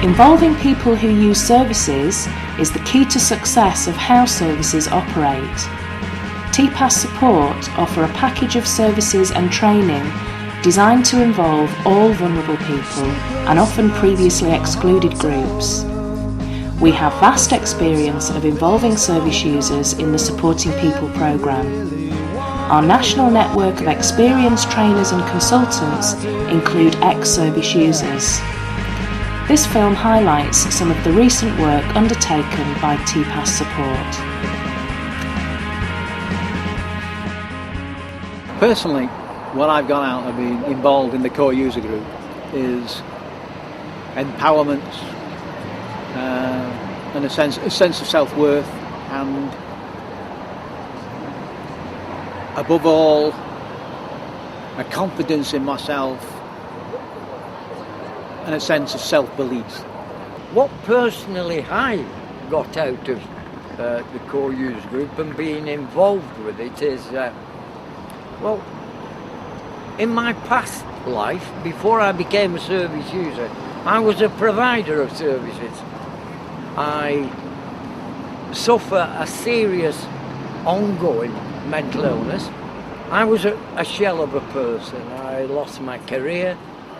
Involving people who use services is the key to success of how services operate. TPAS Support offer a package of services and training designed to involve all vulnerable people and often previously excluded groups. We have vast experience of involving service users in the Supporting People programme. Our national network of experienced trainers and consultants include ex-service users. This film highlights some of the recent work undertaken by TPAS Support. Personally, what I've gone out and been involved in the core user group is empowerment and a sense of self-worth, and above all, a confidence in myself and a sense of self-belief. What personally I got out of the core user group and being involved with it is, well, in my past life, before I became a service user, I was a provider of services. I suffer a serious ongoing mental illness. I was a shell of a person. I lost my career,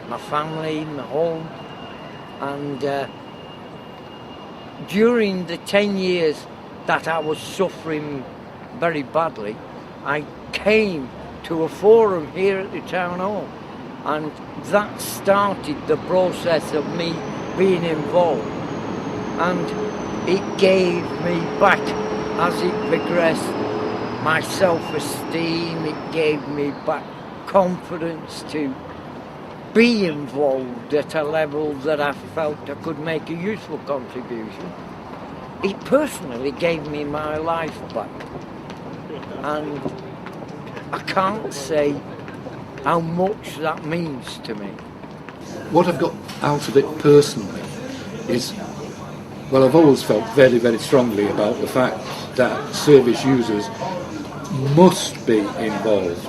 my family, my home, and during the 10 years that I was suffering very badly, I came to a forum here at the town hall, and that started the process of me being involved, and it gave me back, as it progressed, my self-esteem. It gave me back confidence to be involved at a level that I felt I could make a useful contribution. It personally gave me my life back, and I can't say how much that means to me. What I've got out of it personally is, well, I've always felt very, very strongly about the fact that service users must be involved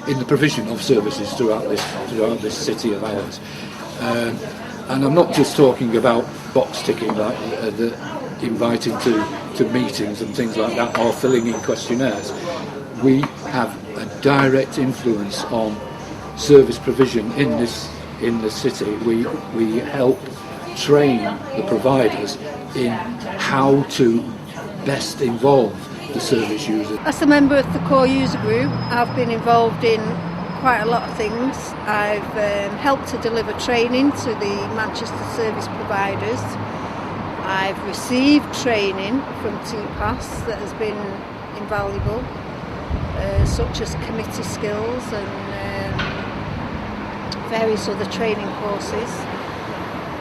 in the provision of services throughout this city of ours. And I'm not just talking about box ticking, like inviting to meetings and things like that, or filling in questionnaires. We have a direct influence on service provision in the city. We help train the providers in how to best involve the service user. As a member of the core user group, I've been involved in quite a lot of things. I've helped to deliver training to the Manchester service providers. I've received training from TPAS that has been invaluable, such as committee skills and various other training courses.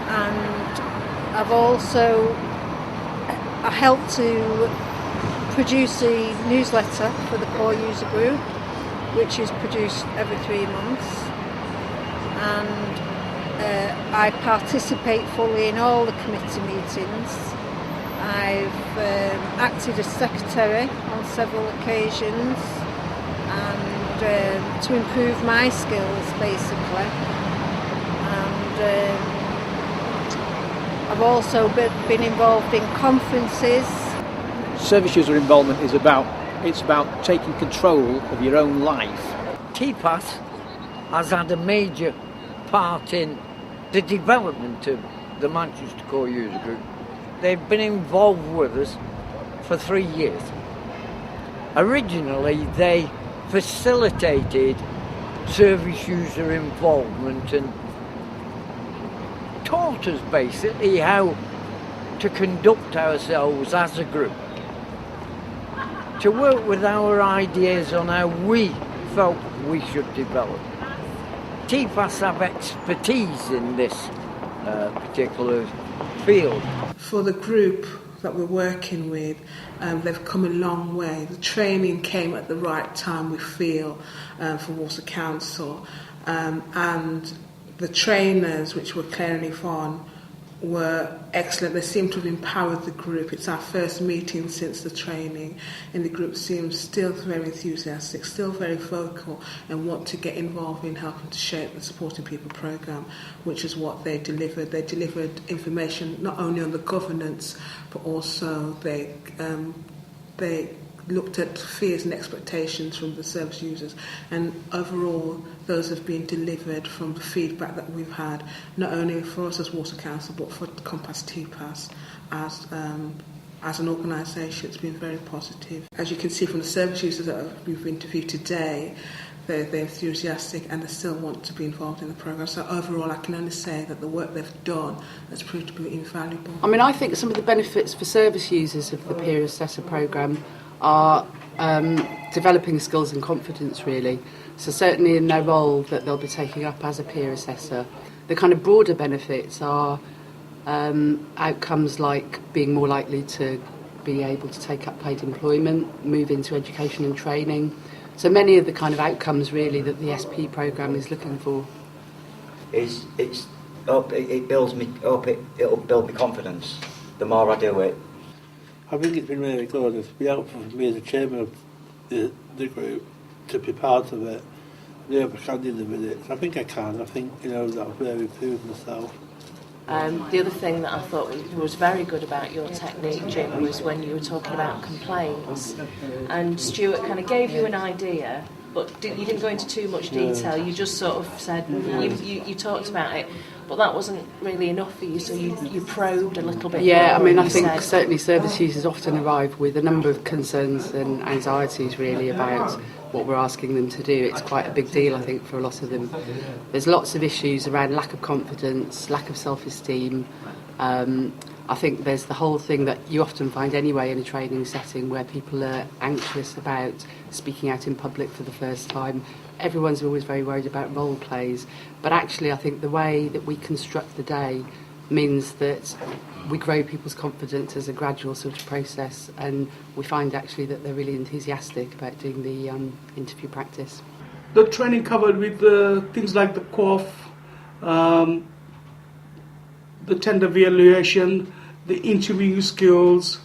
And I've also helped to produce a newsletter for the core user group, which is produced every 3 months. And I participate fully in all the committee meetings. I've acted as secretary on several occasions, and to improve my skills basically. And I've also been involved in conferences. Service user involvement is about taking control of your own life. TPAS has had a major part in the development of the Manchester Core User Group. They've been involved with us for 3 years. Originally, they facilitated service user involvement and taught us basically how to conduct ourselves as a group, to work with our ideas on how we felt we should develop. TPAS have expertise in this particular field. For the group that we're working with, they've come a long way. The training came at the right time, we feel, for Water Council, and the trainers, which were Claire and Yvonne, were excellent. They seem to have empowered the group. It's our first meeting since the training, and the group seems still very enthusiastic, still very vocal, and want to get involved in helping to shape the Supporting People programme, which is what they delivered. They delivered information not only on the governance, but also they looked at fears and expectations from the service users, and overall those have been delivered from the feedback that we've had, not only for us as Water Council but for Compass TPAS as an organisation. It's been very positive. As you can see from the service users that we've interviewed today, they're enthusiastic and they still want to be involved in the programme. So overall I can only say that the work they've done has proved to be invaluable. I mean, I think some of the benefits for service users of the Peer Assessor programme are developing skills and confidence, really. So certainly in their role that they'll be taking up as a peer assessor. The kind of broader benefits are outcomes like being more likely to be able to take up paid employment, move into education and training. So many of the kind of outcomes really that the SP programme is looking for. It builds me up, it'll build me confidence the more I do it. I think it's been really good. It's been helpful for me as the chairman of the group to be part of it. I hope I can do the minutes. I think I can. I think, that'll really improve myself. The other thing that I thought was very good about your technique, Jim, was when you were talking about complaints. And Stuart kind of gave you an idea, but you didn't go into too much detail. You just sort of said, you talked about it, but that wasn't really enough for you, so you probed a little bit. Yeah, I mean, I think certainly service users often arrive with a number of concerns and anxieties really about what we're asking them to do. It's quite a big deal, I think, for a lot of them. There's lots of issues around lack of confidence, lack of self-esteem. I think there's the whole thing that you often find anyway in a training setting where people are anxious about speaking out in public for the first time. Everyone's always very worried about role plays, but actually I think the way that we construct the day means that we grow people's confidence as a gradual sort of process, and we find actually that they're really enthusiastic about doing the interview practice. The training covered with things like the QOF, the tender evaluation, the interview skills,